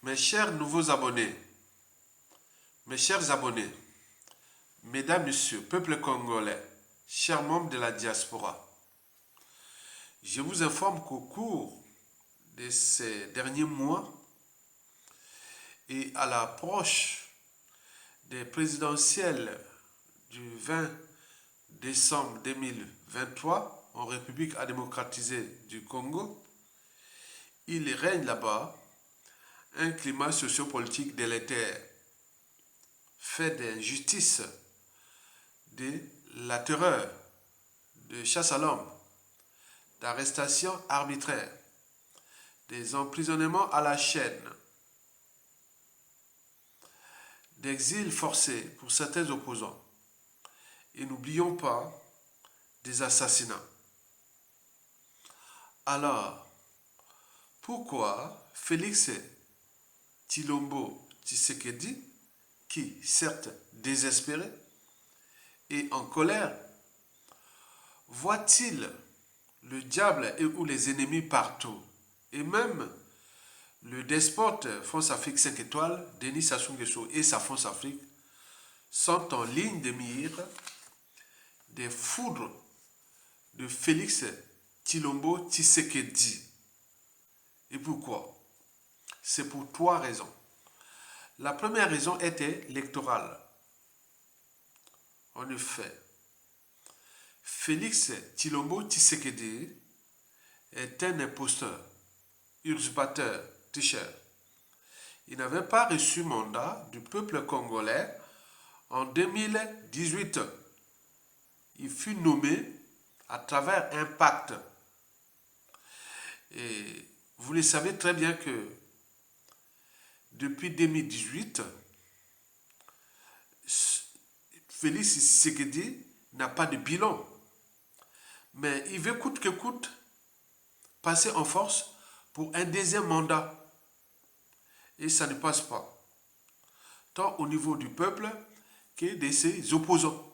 Mes chers nouveaux abonnés, mes chers abonnés, mesdames, messieurs, peuple congolais, chers membres de la diaspora, je vous informe qu'au cours de ces derniers mois et à l'approche des présidentielles du 20 décembre 2023 en République démocratisée du Congo, il règne là-bas un climat sociopolitique délétère, fait d'injustice, de la terreur, de chasse à l'homme, d'arrestations arbitraires, des emprisonnements à la chaîne, d'exil forcé pour certains opposants. Et n'oublions pas des assassinats. Alors, pourquoi Félix Tshilombo Tshisekedi, qui certes désespéré et en colère, voit-il le diable et ou les ennemis partout, et même le despote France Afrique 5 étoiles, Denis Sassou Nguesso et sa France Afrique, sont en ligne de mire des foudres de Félix Tshilombo Tshisekedi. Et pourquoi? C'est pour trois raisons. La première raison était électorale. En effet, Félix Tshilombo Tshisekedi est un imposteur, usurpateur, tricheur. Il n'avait pas reçu mandat du peuple congolais en 2018. Il fut nommé à travers un pacte. Et vous le savez très bien que depuis 2018, Félix Tshisekedi n'a pas de bilan. Mais il veut coûte que coûte passer en force pour un deuxième mandat. Et ça ne passe pas. Tant au niveau du peuple que de ses opposants.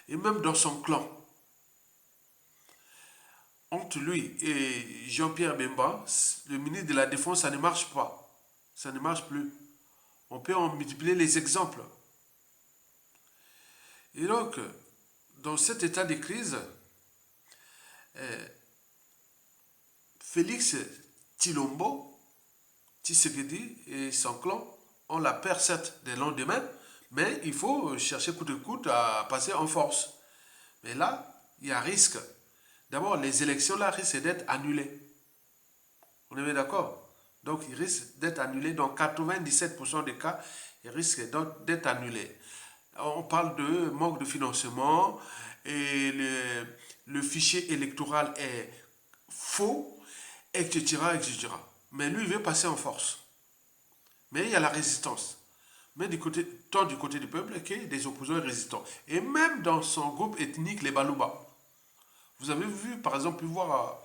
Et même dans son clan. Entre lui et Jean-Pierre Bemba, le ministre de la Défense, ça ne marche pas. Ça ne marche plus. On peut en multiplier les exemples. Et donc, dans cet état de crise, Félix Tshilombo Tshisekedi et son clan ont la paire certes des lendemains, mais il faut chercher coûte que coûte à passer en force. Mais là, il y a risque. D'abord, les élections là risquent d'être annulées. On est bien d'accord? Donc, ils risquent d'être annulés. Dans 97% des cas, ils risquent d'être annulés. On parle de manque de financement et le fichier électoral est faux, etc., etc. Mais lui, il veut passer en force. Mais il y a la résistance. Mais tant du côté du peuple que des opposants résistants. Et même dans son groupe ethnique, les Baluba. Vous avez vu, par exemple, pu voir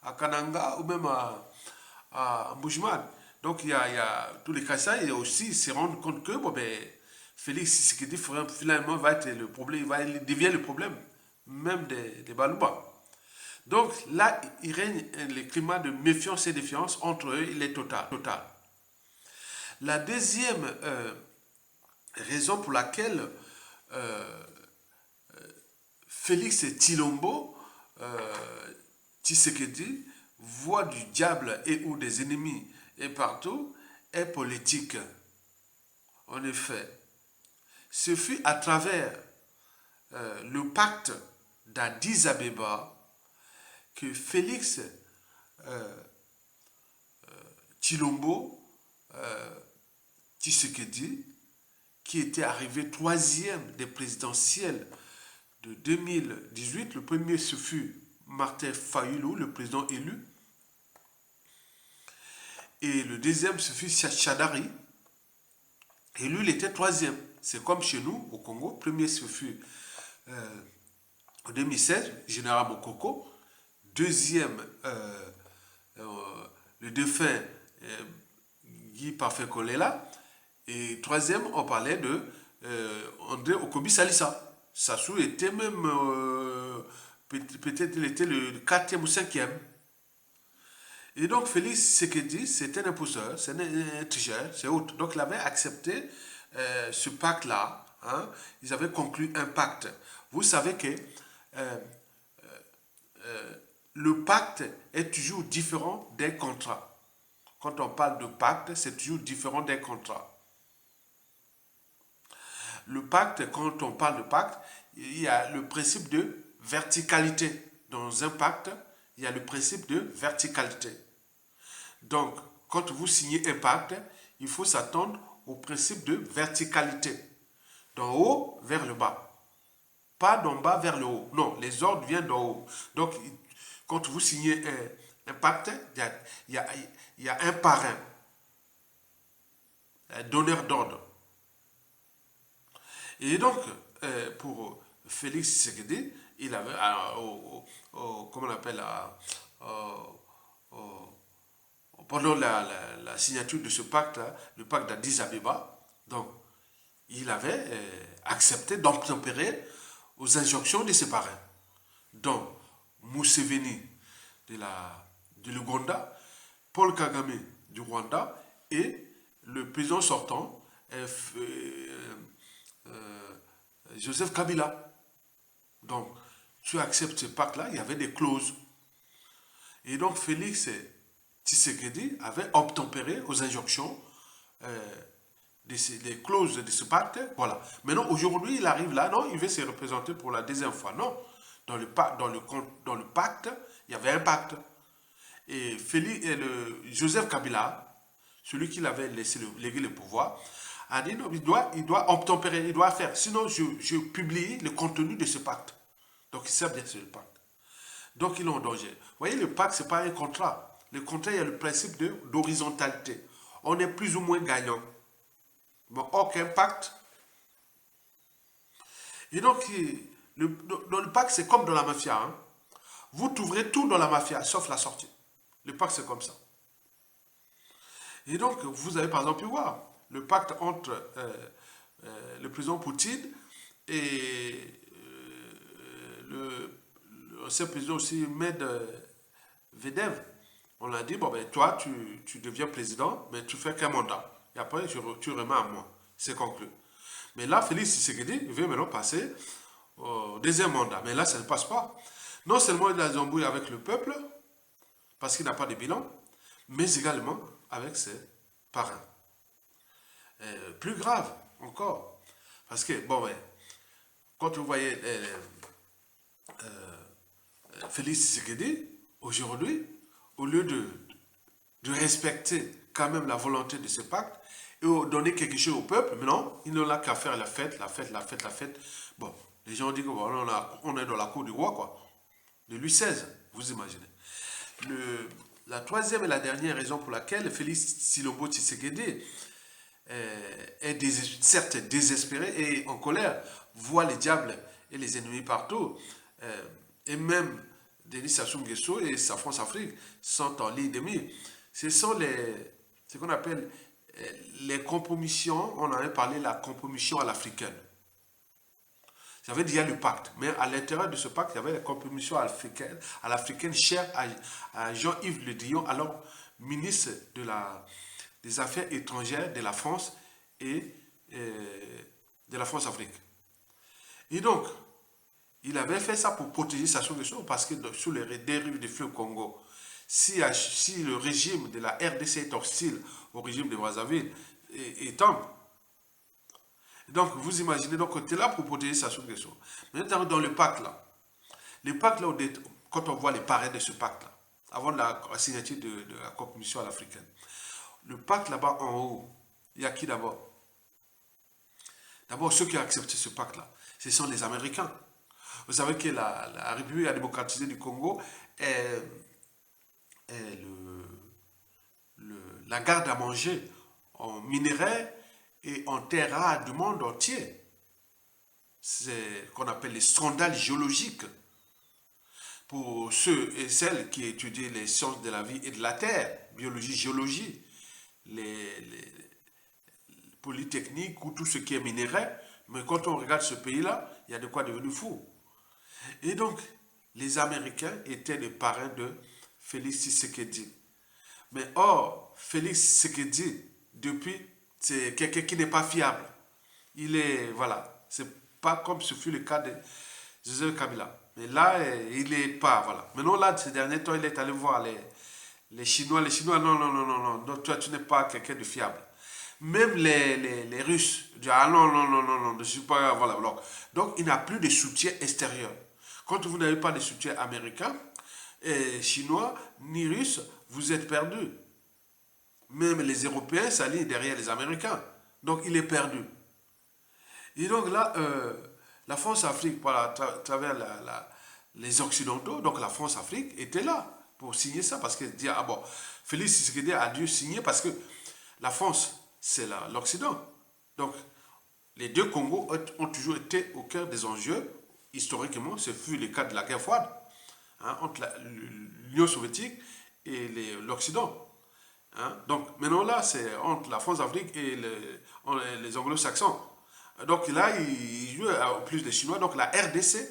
à Kananga ou même à Mbujiman. Donc, il y a tous les Kassai et aussi se rendre compte que bon, ben, Félix Tshisekedi finalement va être le problème, il devient le problème, même des Baluba. Donc là, il règne le climat de méfiance et défiance entre eux, il est total. La deuxième raison pour laquelle euh, Félix Tshilombo Tshisekedi voit du diable et ou des ennemis et partout est politique. En effet, ce fut à travers le pacte d'Addis Abeba que Félix Tshilombo Tshisekedi, qui était arrivé troisième des présidentielles de 2018, le premier ce fut Martin Fayulu, le président élu, et le deuxième ce fut Chadari, et lui il était troisième. C'est comme chez nous au Congo, premier ce fut en 2016, Général Mokoko, deuxième le défunt Guy Parfait Kolela, et troisième on parlait de André Okobi Salissa. Sassou était même, peut-être il était le quatrième ou cinquième. Et donc Félix Tshisekedi, c'était un imposteur, c'est un tricheur, c'est autre. Donc il avait accepté ce pacte-là. Hein. Ils avaient conclu un pacte. Vous savez que euh, le pacte est toujours différent des contrats. Quand on parle de pacte, c'est toujours différent des contrats. Le pacte, quand on parle de pacte, il y a le principe de verticalité. Dans un pacte, il y a le principe de verticalité. Donc, quand vous signez un pacte, il faut s'attendre au principe de verticalité. D'en haut vers le bas. Pas d'en bas vers le haut. Non, les ordres viennent d'en haut. Donc, quand vous signez un pacte, il y a un parrain, un donneur d'ordre. Et donc, pour Félix Tshisekedi, il avait, comment on appelle, pendant la signature de ce pacte, le pacte d'Addis Abeba, donc, il avait accepté d'obtempérer aux injonctions de ses parrains. Donc, Museveni de l'Ouganda, Paul Kagame du Rwanda et le président sortant, Joseph Kabila. Donc, tu acceptes ce pacte-là, il y avait des clauses. Et donc, Félix Tshisekedi avait obtempéré aux injonctions des clauses de ce pacte. Voilà. Maintenant, aujourd'hui, il arrive là, non, il veut se représenter pour la deuxième fois. Non. Dans le pacte, il y avait un pacte. Et Joseph Kabila, celui qui l'avait laissé léguer le pouvoir, a dit non, il doit obtempérer, il doit faire. Sinon, je publie le contenu de ce pacte. Donc, il sait bien sur le pacte. Donc, il est en danger. Vous voyez, le pacte, ce n'est pas un contrat. Le contrat, il y a le principe d'horizontalité. On est plus ou moins gagnant. Mais aucun pacte. Et donc, dans le pacte, c'est comme dans la mafia. Hein. Vous trouverez tout dans la mafia, sauf la sortie. Le pacte, c'est comme ça. Et donc, vous avez par exemple pu voir le pacte entre le président Poutine et l'ancien président aussi, Medvedev. On a dit, bon, ben, toi, tu deviens président, mais tu fais qu'un mandat. Et après, tu remets à moi. C'est conclu. Mais là, Félix Tshisekedi veut maintenant passer au deuxième mandat. Mais là, ça ne passe pas. Non seulement il a des embrouilles avec le peuple, parce qu'il n'a pas de bilan, mais également avec ses parrains. Plus grave encore. Parce que, bon, ouais, quand vous voyez Félix Tshisekedi, aujourd'hui, au lieu de respecter quand même la volonté de ce pacte et donner quelque chose au peuple, mais non, il n'a qu'à faire la fête, la fête, la fête, la fête. Bon, les gens disent qu'on est dans la cour du roi, quoi. De Louis XVI, vous imaginez. La troisième et la dernière raison pour laquelle Félix Tshilombo Tshisekedi est certes désespéré et en colère, voit les diables et les ennemis partout, et même Denis Sassou Nguesso et sa France-Afrique sont en ligne de mire. Ce sont ce qu'on appelle les compromissions, on en avait parlé, la compromission à l'africaine. Ça veut dire qu'il y a le pacte, mais à l'intérieur de ce pacte, il y avait la compromission à l'africaine chère à Jean-Yves Le Drian, alors ministre des Affaires étrangères de la France et de la France-Afrique. Et donc, il avait fait ça pour protéger Sassou Nguesso parce que sous les dérives du fleuve Congo, si le régime de la RDC est hostile au régime de Brazzaville, et tombe. Donc, vous imaginez, donc, tu es là pour protéger Sassou Nguesso. Maintenant, dans le pacte là, quand on voit les parrains de ce pacte là, avant la signature de la commission à l'africaine, le pacte là-bas en haut, il y a qui d'abord? D'abord, ceux qui ont accepté ce pacte là, ce sont les Américains. Vous savez que la République démocratisée du Congo est la garde à manger en minerais et en terres rares du monde entier. C'est ce qu'on appelle les sondages géologiques. Pour ceux et celles qui étudient les sciences de la vie et de la terre, biologie, géologie, les polytechniques ou tout ce qui est minerai, mais quand on regarde ce pays-là, il y a de quoi devenir fou. Et donc, les Américains étaient les parrains de Félix Tshisekedi. Mais or, Félix Tshisekedi, depuis, c'est quelqu'un qui n'est pas fiable. Il est, voilà, c'est pas comme ce fut le cas de Joseph Kabila. Mais là, il n'est pas, voilà. Maintenant, là, ces derniers temps, il est allé voir les Chinois. Les Chinois, non, non, non, non, non, non, toi, tu n'es pas quelqu'un de fiable. Même les Russes disent, ah non, non, non, non, non, je ne suis pas, voilà, voilà. Donc, il n'a plus de soutien extérieur. Quand vous n'avez pas de soutien américain, chinois, ni russe, vous êtes perdu. Même les Européens s'allient derrière les Américains. Donc, il est perdu. Et donc là, la France-Afrique, à travers les Occidentaux, donc la France-Afrique était là pour signer ça, parce qu'elle dit, ah bon, Félix Tshisekedi a dû signer parce que la France, c'est l'Occident. Donc, les deux Congos ont toujours été au cœur des enjeux. Historiquement, ce fut le cas de la guerre froide, hein, entre l'Union soviétique et l'Occident. Hein. Donc, maintenant là, c'est entre la France-Afrique et les anglo-saxons. Donc là, il joue plus des Chinois. Donc la RDC,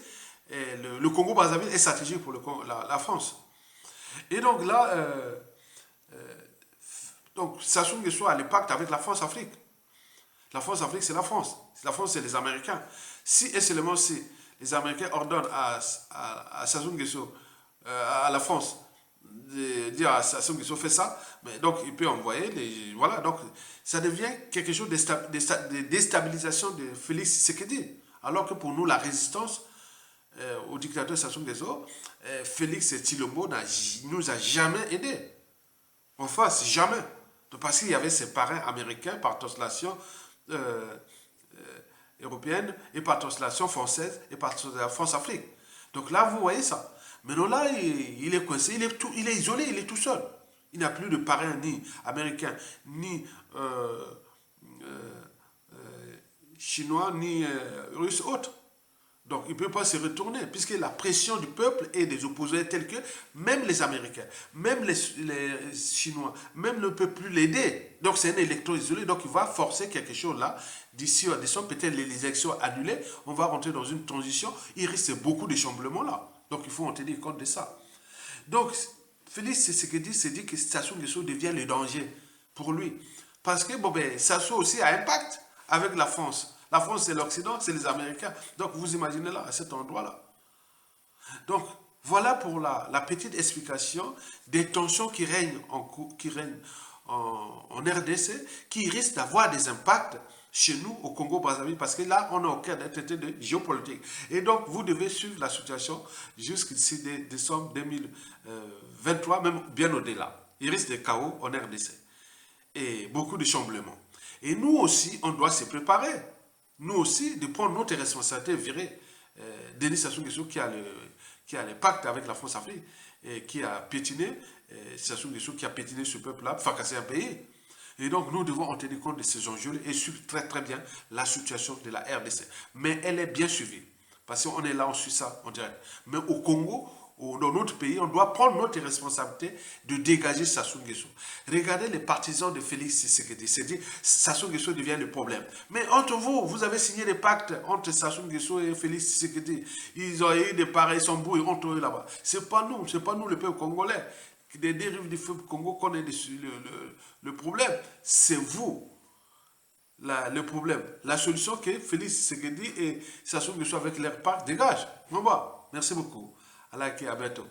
le Congo-Brazzaville est stratégique pour la France. Et donc là, donc Sassou Nguesso a le pacte avec la France-Afrique. La France-Afrique, c'est la France. La France, c'est les Américains. Si et seulement si les Américains ordonnent à Sassou Nguesso, à la France, de dire à Sassou Nguesso fait ça, mais donc il peut envoyer voilà, donc ça devient quelque chose de déstabilisation de Félix Tshisekedi, alors que pour nous la résistance au dictateur Sassou Nguesso, Félix Tshilombo nous a jamais aidé, enfin c'est jamais, parce qu'il y avait ses parrains américains par translation européenne et par translation française et par translation France-Afrique. Donc là vous voyez ça. Maintenant là, il est coincé, il est isolé, il est tout seul. Il n'a plus de parrain ni américain, ni chinois, ni russe autre. Donc il ne peut pas se retourner, puisque la pression du peuple et des opposants est telle que même les Américains, même les Chinois, même ne peut plus l'aider. Donc c'est un électron isolé, donc il va forcer quelque chose là. D'ici à décembre, peut-être les élections annulées, on va rentrer dans une transition. Il risque beaucoup de chamblements là. Donc il faut en tenir compte de ça. Donc Félix Tshisekedi s'est dit que Sassou Nguesso devient le danger pour lui. Parce que bon, ben, Sassou aussi a un pacte avec la France. La France, c'est l'Occident, c'est les Américains. Donc vous imaginez là, à cet endroit-là. Donc voilà pour la petite explication des tensions qui règnent en RDC, qui risquent d'avoir des impacts chez nous au Congo-Brazzaville, parce que là, on est au cœur d'un traité de géopolitique. Et donc, vous devez suivre la situation jusqu'ici décembre 2023, même bien au-delà. Il risque des chaos en RDC et beaucoup de chamblements. Et nous aussi, on doit se préparer. Nous aussi, de prendre notre responsabilité, virer Denis Sassou Nguesso qui a le pacte avec la France-Afrique et qui a piétiné, Sassou Nguesso qui a piétiné ce peuple-là, fracassé un pays. Et donc, nous devons en tenir compte de ces enjeux et suivre très très bien la situation de la RDC. Mais elle est bien suivie. Parce qu'on est là, on suit ça en direct. Mais au Congo, dans notre pays, on doit prendre notre responsabilité de dégager Sassou Nguesso. Regardez les partisans de Félix Tshisekedi. C'est-à-dire, Sassou Nguesso devient le problème. Mais entre vous, vous avez signé des pactes entre Sassou Nguesso et Félix Tshisekedi. Ils ont eu des pareils sambouilles entre eux là-bas. C'est pas nous le peuple congolais. Des dérives du peuple Congo qu'on est le problème. C'est vous. Le problème. La solution que Félix Tshisekedi et Sassou Nguesso avec leur pacte dégagent. Merci beaucoup. À bientôt.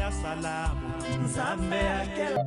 ya salamu nzambe akela